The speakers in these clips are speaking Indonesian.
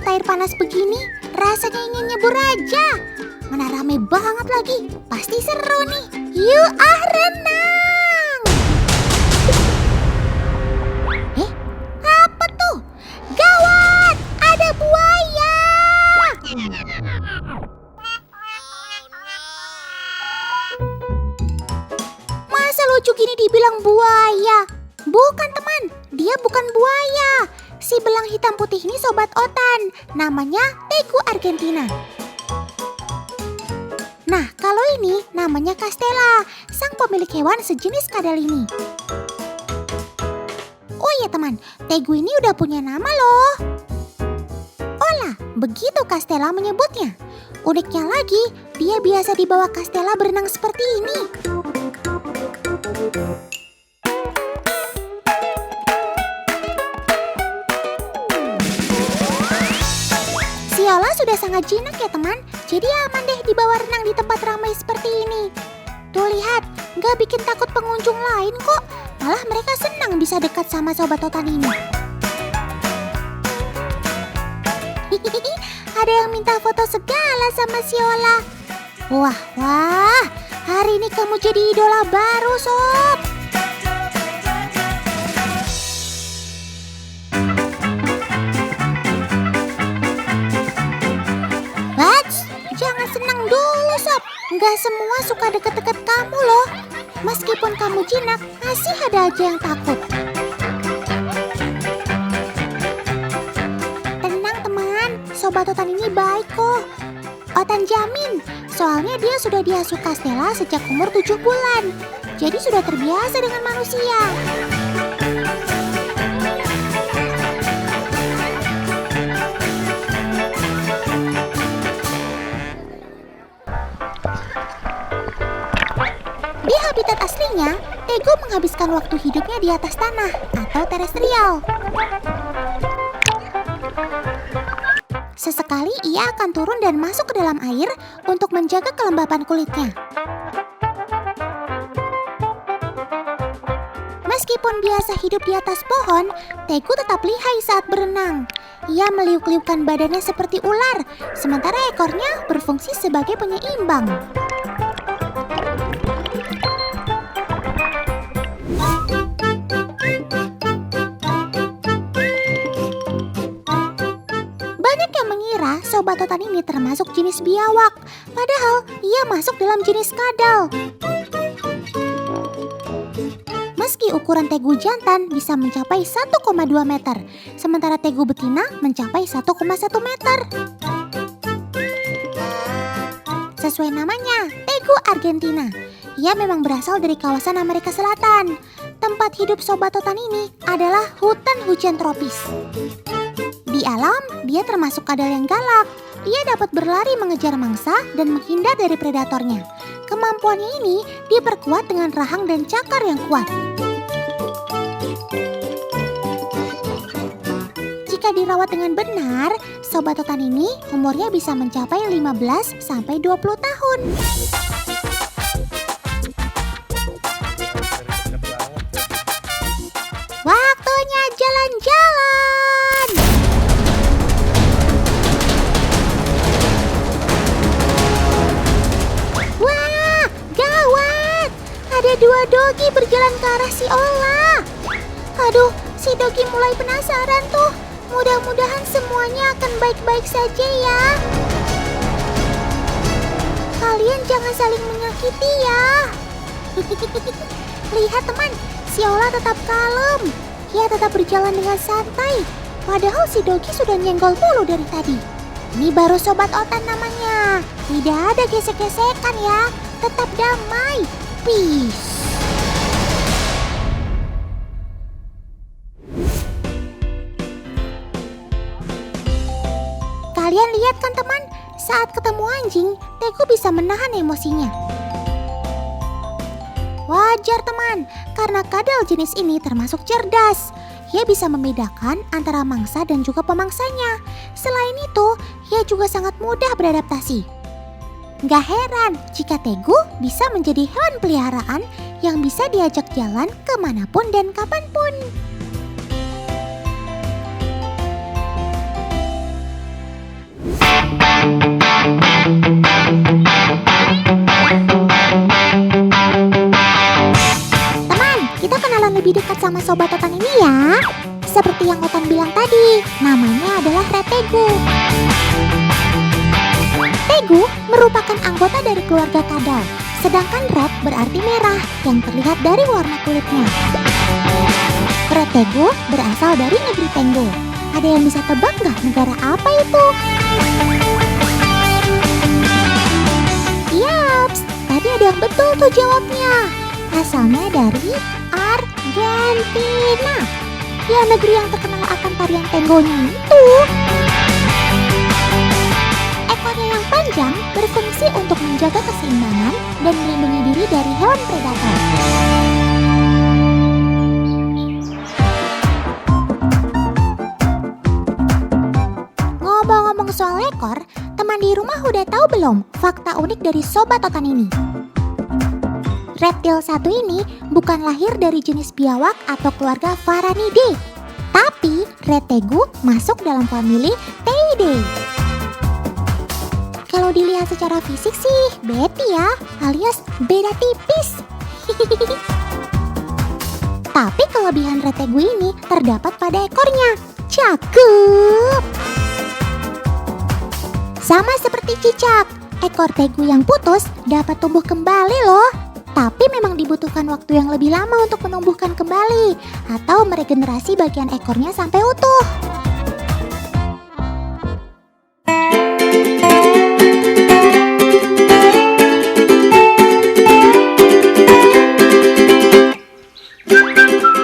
lihat air panas begini, rasanya ingin nyebur aja. Mana rame banget lagi, pasti seru nih. Yuk renang! Apa tuh? Gawat, ada buaya! Masa lucu gini dibilang buaya? Bukan teman, dia bukan buaya. Si belang hitam putih ini sobat Otan, namanya Tegu Argentina. Nah, kalau ini namanya Castella, sang pemilik hewan sejenis kadal ini. Oh iya teman, Tegu ini udah punya nama loh. Ola, begitu Castella menyebutnya. Uniknya lagi, dia biasa dibawa Castella berenang seperti ini. Ola sudah sangat jinak ya teman, jadi aman deh dibawa renang di tempat ramai seperti ini. Tuh lihat, nggak bikin takut pengunjung lain kok, malah mereka senang bisa dekat sama sobat Otan ini. Ada yang minta foto segala sama si Ola. Wah, hari ini kamu jadi idola baru sob. Senang dulu sob, nggak semua suka deket-deket kamu loh. Meskipun kamu jinak, masih ada aja yang takut. Tenang teman, sobat Otan ini baik kok. Otan jamin, soalnya dia sudah diasuh Castella sejak umur 7 bulan. Jadi sudah terbiasa dengan manusia. Di habitat aslinya, Tegu menghabiskan waktu hidupnya di atas tanah atau terestrial. Sesekali ia akan turun dan masuk ke dalam air untuk menjaga kelembapan kulitnya. Meskipun biasa hidup di atas pohon, Tegu tetap lihai saat berenang. Ia meliuk-liukkan badannya seperti ular, sementara ekornya berfungsi sebagai penyeimbang. Sobat Otan ini termasuk jenis biawak, padahal ia masuk dalam jenis kadal. Meski ukuran Tegu jantan bisa mencapai 1,2 meter, sementara Tegu betina mencapai 1,1 meter. Sesuai namanya, Tegu Argentina. Ia memang berasal dari kawasan Amerika Selatan. Tempat hidup Sobat Otan ini adalah hutan hujan tropis. Di alam, dia termasuk kadal yang galak. Ia dapat berlari mengejar mangsa dan menghindar dari predatornya. Kemampuannya ini diperkuat dengan rahang dan cakar yang kuat. Jika dirawat dengan benar, Sobat Otan ini umurnya bisa mencapai 15 sampai 20 tahun. Waktunya jalan-jalan. Wah, gawat. Ada 2 dogi berjalan ke arah si Ola. Aduh, si dogi mulai penasaran tuh. Mudah-mudahan semuanya akan baik-baik saja ya. Kalian jangan saling menyakiti ya. Lihat teman, si Ola tetap kalem. Dia tetap berjalan dengan santai. Padahal si dogi sudah nyenggol mulu dari tadi. Ini baru Sobat Otan namanya. Tidak ada gesek-gesekan ya. Tetap damai. Peace. Kalian lihat kan teman, saat ketemu anjing, Tegu bisa menahan emosinya. Wajar teman, karena kadal jenis ini termasuk cerdas. Ia bisa membedakan antara mangsa dan juga pemangsanya. Selain itu, ia juga sangat mudah beradaptasi. Gak heran jika Tegu bisa menjadi hewan peliharaan yang bisa diajak jalan kemanapun dan kapanpun. Sobat Otan ini ya. Seperti yang Otan bilang tadi, namanya adalah Red Tegu. Tegu merupakan anggota dari keluarga kadal, sedangkan red berarti merah yang terlihat dari warna kulitnya. Red Tegu berasal dari negeri Tenggo. Ada yang bisa tebak nggak negara apa itu? Yaps, tadi ada yang betul tuh jawabnya. Asalnya dari Argentina. Ya, negeri yang terkenal akan tarian tenggonya itu. Ekornya yang panjang berfungsi untuk menjaga keseimbangan dan melindungi diri dari hewan predator. Ngomong-ngomong soal ekor, teman di rumah udah tahu belum fakta unik dari Sobat Otan ini? Reptil satu ini bukan lahir dari jenis biawak atau keluarga Varanidae, tapi Red Tegu masuk dalam famili Theidae. Kalau dilihat secara fisik sih beti ya, alias beda tipis. Tapi kelebihan Red Tegu ini terdapat pada ekornya. Cakep! Sama seperti cicak, ekor tegu yang putus dapat tumbuh kembali loh. Tapi memang dibutuhkan waktu yang lebih lama untuk menumbuhkan kembali atau meregenerasi bagian ekornya sampai utuh.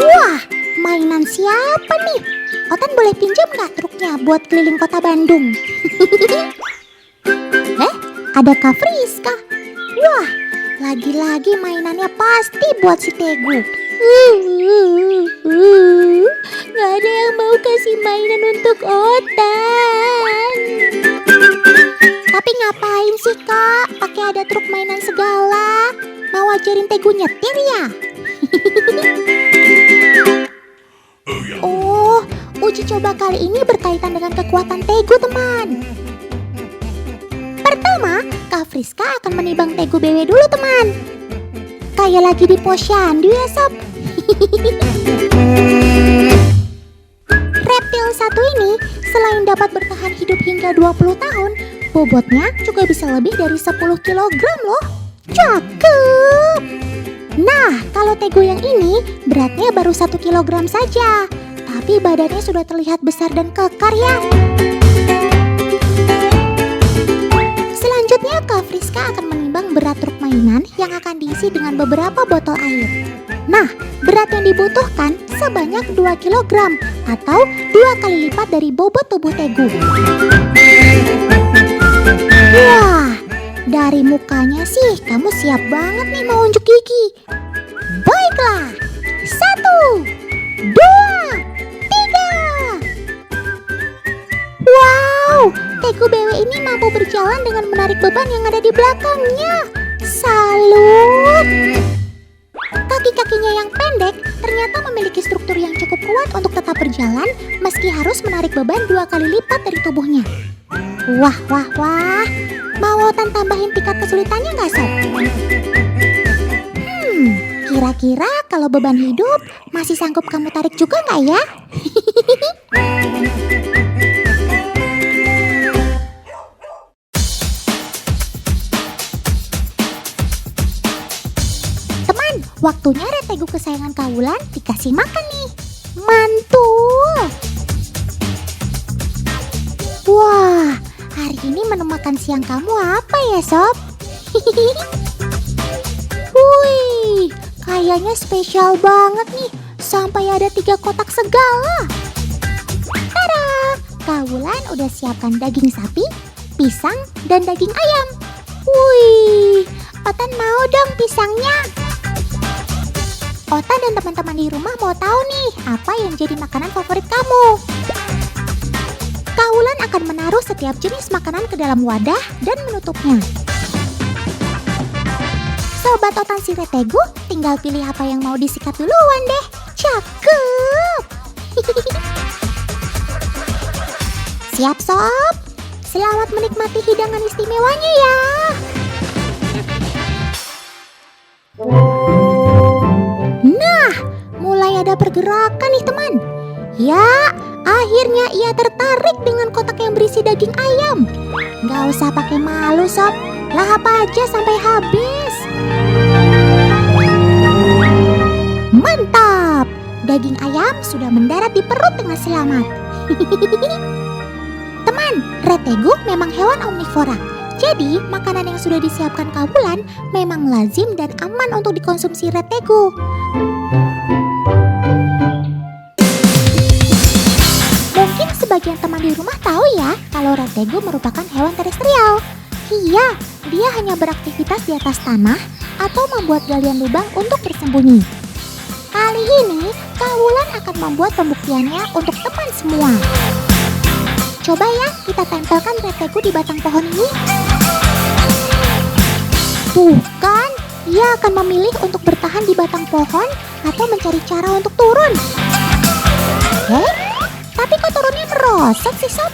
Wah, mainan siapa nih? Otan boleh pinjam nggak truknya buat keliling kota Bandung? Ada Kak Friska. Wah, lagi-lagi mainannya pasti buat si Tegu. Gak ada yang mau kasih mainan untuk Otan. Tapi ngapain sih Kak? Pakai ada truk mainan segala. Mau ajarin Tegu nyetir ya? Oh, uji coba kali ini berkaitan dengan kekuatan Tegu teman. Pertama, Kak Friska akan menimbang Tegu BW dulu teman. Kayak lagi di posyandu ya sob. Reptil satu ini selain dapat bertahan hidup hingga 20 tahun, bobotnya juga bisa lebih dari 10 kg loh. Cakep! Nah, kalau Tegu yang ini beratnya baru 1 kg saja, tapi badannya sudah terlihat besar dan kekar ya. Selanjutnya Kak Friska akan menimbang berat truk mainan yang akan diisi dengan beberapa botol air. Nah, berat yang dibutuhkan sebanyak 2 kg atau 2 kali lipat dari bobot tubuh Tegu. Wah, dari mukanya sih kamu siap banget nih mau unjuk gigi. Baiklah, 1, 2, 3. Wow, Tegu BW ini mampu berjalan dengan menarik beban yang ada di belakangnya. Salut! Kaki-kakinya yang pendek ternyata memiliki struktur yang cukup kuat untuk tetap berjalan meski harus menarik beban 2 kali lipat dari tubuhnya. Wah, wah, wah. Mau Otan tambahin tingkat kesulitannya nggak sob? Kira-kira kalau beban hidup masih sanggup kamu tarik juga nggak ya? Waktunya Red Tegu kesayangan Kaulan dikasih makan nih. Mantul. Wah, hari ini menu makan siang kamu apa ya sob? Wih, kayaknya spesial banget nih. Sampai ada 3 kotak segala. Tada, Kaulan udah siapkan daging sapi, pisang, dan daging ayam. Wih, Otan mau dong pisangnya. Otan dan teman-teman di rumah mau tahu nih apa yang jadi makanan favorit kamu. Kaulan akan menaruh setiap jenis makanan ke dalam wadah dan menutupnya. Sobat Otan si Red Tegu tinggal pilih apa yang mau disikat duluan deh. Cakep! Siap sob? Selamat menikmati hidangan istimewanya ya. Nah, mulai mulai ada pergerakan nih teman. Ya, akhirnya ia tertarik dengan kotak yang berisi daging ayam. Gak usah pakai malu sob, lahap aja sampai habis. Mantap, daging ayam sudah mendarat di perut dengan selamat. Teman, retegu memang hewan omnivora. Jadi, makanan yang sudah disiapkan Kawulan memang lazim dan aman untuk dikonsumsi retegu. Mungkin sebagian teman di rumah tahu ya kalau retegu merupakan hewan terestrial. Iya, dia hanya beraktivitas di atas tanah atau membuat galian lubang untuk bersembunyi. Kali ini, Kawulan akan membuat pembuktiannya untuk teman semua. Coba ya kita tempelkan retegu di batang pohon ini. Tuh kan, ia akan memilih untuk bertahan di batang pohon atau mencari cara untuk turun. Tapi kok turunnya merosot sih sob?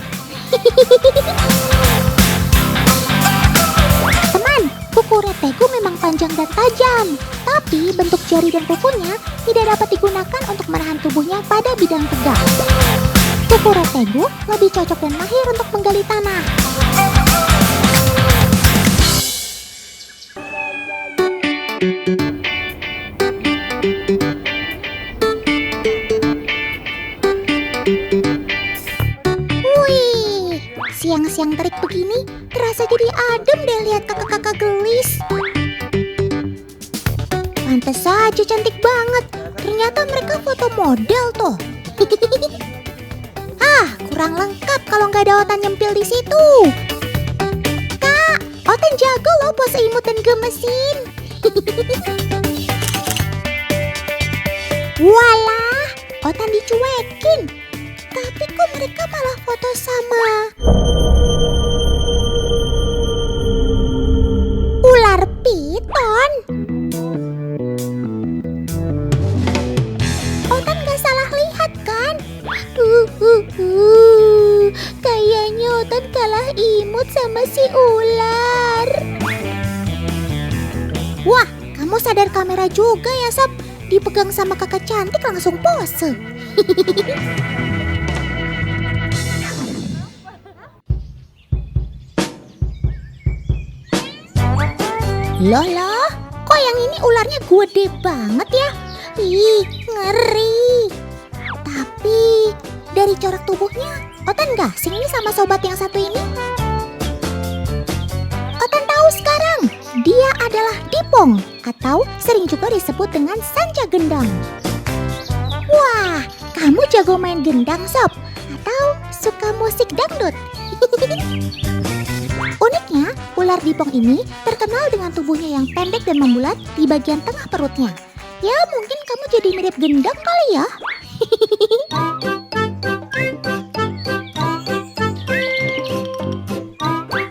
Teman, kuku retegu memang panjang dan tajam. Tapi bentuk jari dan kukunya tidak dapat digunakan untuk menahan tubuhnya pada bidang tegak. Kuku retegu lebih cocok dan mahir untuk menggali tanah. Wih, siang-siang terik begini terasa jadi adem deh lihat kakak-kakak gelis. Pantes saja cantik banget. Ternyata mereka foto model tuh. Kurang lengkap kalau nggak ada Otan nyempil di situ. Kak, Otan jago loh pose imut dan gemesin. Walah, Otan dicuekin. Tapi kok mereka malah foto sama ular piton? Otan nggak salah lihat kan? Kayaknya Otan kalah imut sama si ular. Wah, kamu sadar kamera juga ya sob? Dipegang sama kakak cantik langsung pose. Loh, kok yang ini ularnya gede banget ya? Ih, ngeri. Tapi dari corak tubuhnya, Otan gak asing nih sama sobat yang satu ini. Otan tahu sekarang, dia adalah Dipong atau sering juga disebut dengan Sanca Gendang. Wah, kamu jago main gendang sob? Atau suka musik dangdut? Uniknya, ular Dipong ini terkenal dengan tubuhnya yang pendek dan membulat di bagian tengah perutnya. Ya, mungkin kamu jadi mirip gendang kali ya.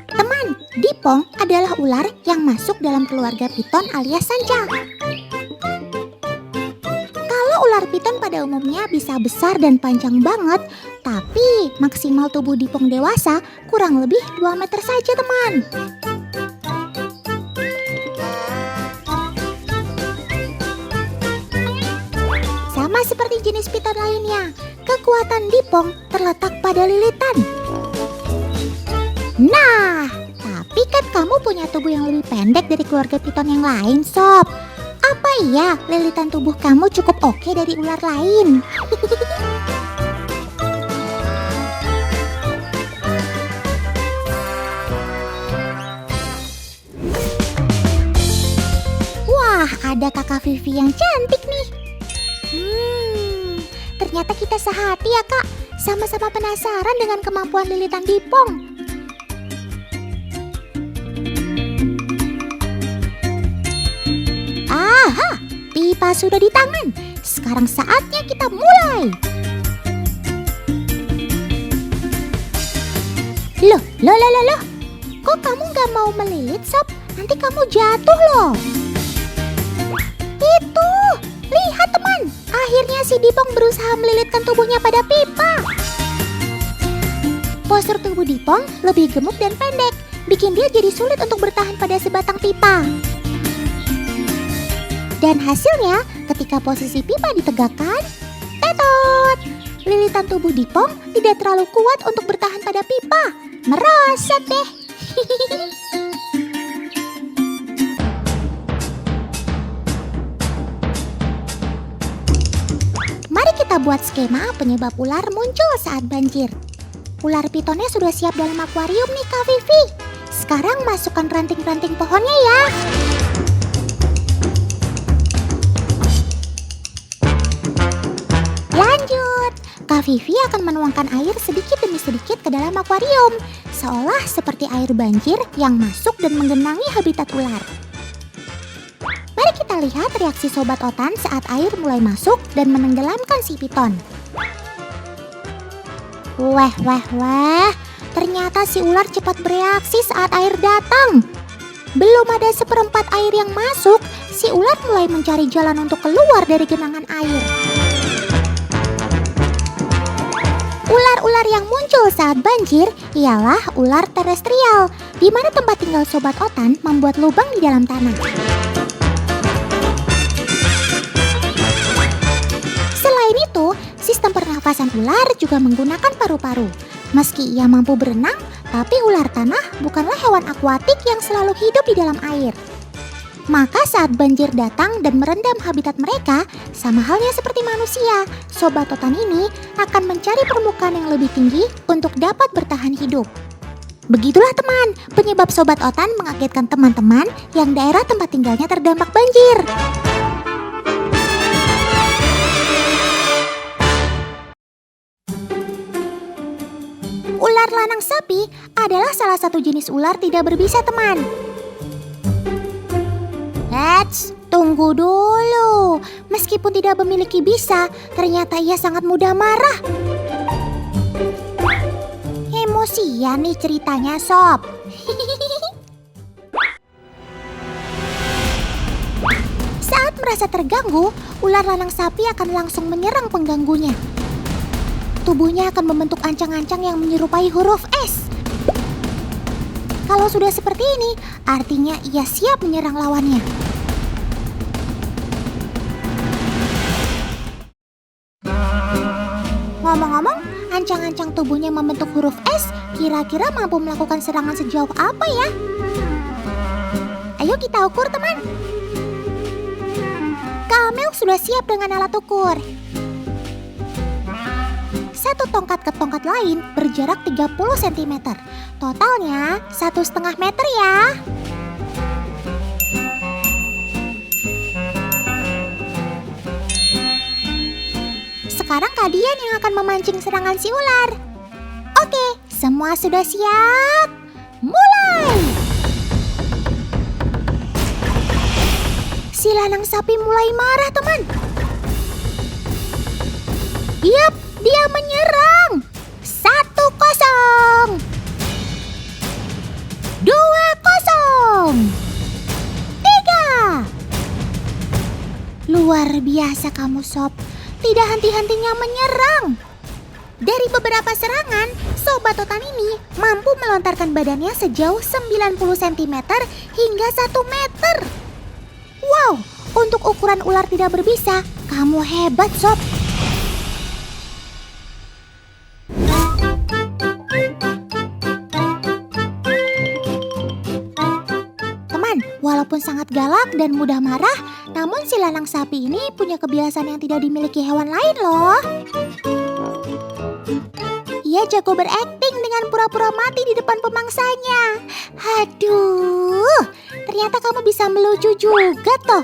Teman, Dipong adalah ular yang masuk dalam keluarga piton alias sanca. Kalau ular piton pada umumnya bisa besar dan panjang banget, tapi maksimal tubuh Dipong dewasa kurang lebih 2 meter saja teman. Sama seperti jenis piton lainnya, kekuatan Dipong terletak pada lilitan. Nah, tapi kan kamu punya tubuh yang lebih pendek dari keluarga piton yang lain, sob. Apa iya lilitan tubuh kamu cukup oke dari ular lain? Wah, ada kakak Vivi yang cantik nih. Ternyata kita sehati ya kak. Sama-sama penasaran dengan kemampuan lilitan Dipong. Aha, pipa sudah di tangan. Sekarang saatnya kita mulai. Loh. Kok kamu gak mau melilit, sob? Nanti kamu jatuh loh. Itu, lihat teman. Akhirnya si Dipong berusaha melilitkan tubuhnya pada pipa. Postur tubuh Dipong lebih gemuk dan pendek, bikin dia jadi sulit untuk bertahan pada sebatang pipa. Dan hasilnya, ketika posisi pipa ditegakkan, tetot! Lilitan tubuh Dipong tidak terlalu kuat untuk bertahan pada pipa. Merosot deh. Mari kita buat skema penyebab ular muncul saat banjir. Ular pitonnya sudah siap dalam akuarium nih Kak Vivi. Sekarang masukkan ranting-ranting pohonnya ya. Lanjut, Kak Vivi akan menuangkan air sedikit demi sedikit ke dalam akuarium, seolah seperti air banjir yang masuk dan menggenangi habitat ular. Mari kita lihat reaksi Sobat Otan saat air mulai masuk dan menenggelamkan si piton. Wah, ternyata si ular cepat bereaksi saat air datang. Belum ada seperempat air yang masuk, si ular mulai mencari jalan untuk keluar dari genangan air. Ular-ular yang muncul saat banjir ialah ular terestrial, di mana tempat tinggal Sobat Otan membuat lubang di dalam tanah. Selain itu, sistem pernafasan ular juga menggunakan paru-paru. Meski ia mampu berenang, tapi ular tanah bukanlah hewan akuatik yang selalu hidup di dalam air. Maka saat banjir datang dan merendam habitat mereka, sama halnya seperti manusia, Sobat Otan ini akan mencari permukaan yang lebih tinggi untuk dapat bertahan hidup. Begitulah teman, penyebab Sobat Otan mengagetkan teman-teman yang daerah tempat tinggalnya terdampak banjir. Ular lanang sapi adalah salah satu jenis ular tidak berbisa teman. Tunggu dulu. Meskipun tidak memiliki bisa, ternyata ia sangat mudah marah. Emosian nih ceritanya, Sob. Saat merasa terganggu, ular lanang sapi akan langsung menyerang pengganggunya. Tubuhnya akan membentuk ancang-ancang yang menyerupai huruf S. Kalau sudah seperti ini, artinya ia siap menyerang lawannya. Ngomong-ngomong, ancang-ancang tubuhnya membentuk huruf S, kira-kira mampu melakukan serangan sejauh apa ya? Ayo kita ukur teman. Kamel sudah siap dengan alat ukur. Satu tongkat ke tongkat lain berjarak 30 cm. Totalnya 1,5 meter ya. Sekarang kalian yang akan memancing serangan si ular. Oke, semua sudah siap. Mulai! Si lanang sapi mulai marah teman. Yap, dia menyerang. 1-0. 2-0. 3. Luar biasa kamu Sob. Tidak henti-hentinya menyerang. Dari beberapa serangan, Sobat Otan ini mampu melontarkan badannya sejauh 90 cm hingga 1 meter. Wow, untuk ukuran ular tidak berbisa, kamu hebat Sob. Walaupun sangat galak dan mudah marah, namun si lanang sapi ini punya kebiasaan yang tidak dimiliki hewan lain loh. Ia jago berakting dengan pura-pura mati di depan pemangsanya. Aduh, ternyata kamu bisa melucu juga toh.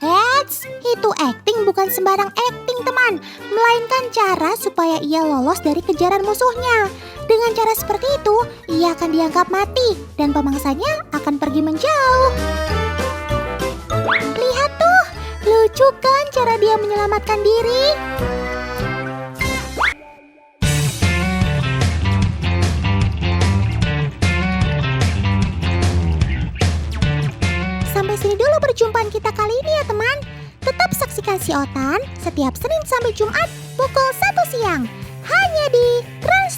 Eits, itu akting bukan sembarang akting teman, melainkan cara supaya ia lolos dari kejaran musuhnya. Dengan cara seperti itu, ia akan dianggap mati dan pemangsanya akan pergi menjauh. Lihat tuh, lucu kan cara dia menyelamatkan diri? Sampai sini dulu perjumpaan kita kali ini ya teman. Tetap saksikan Si Otan setiap Senin sampai Jumat pukul 1 siang. Hanya di Trans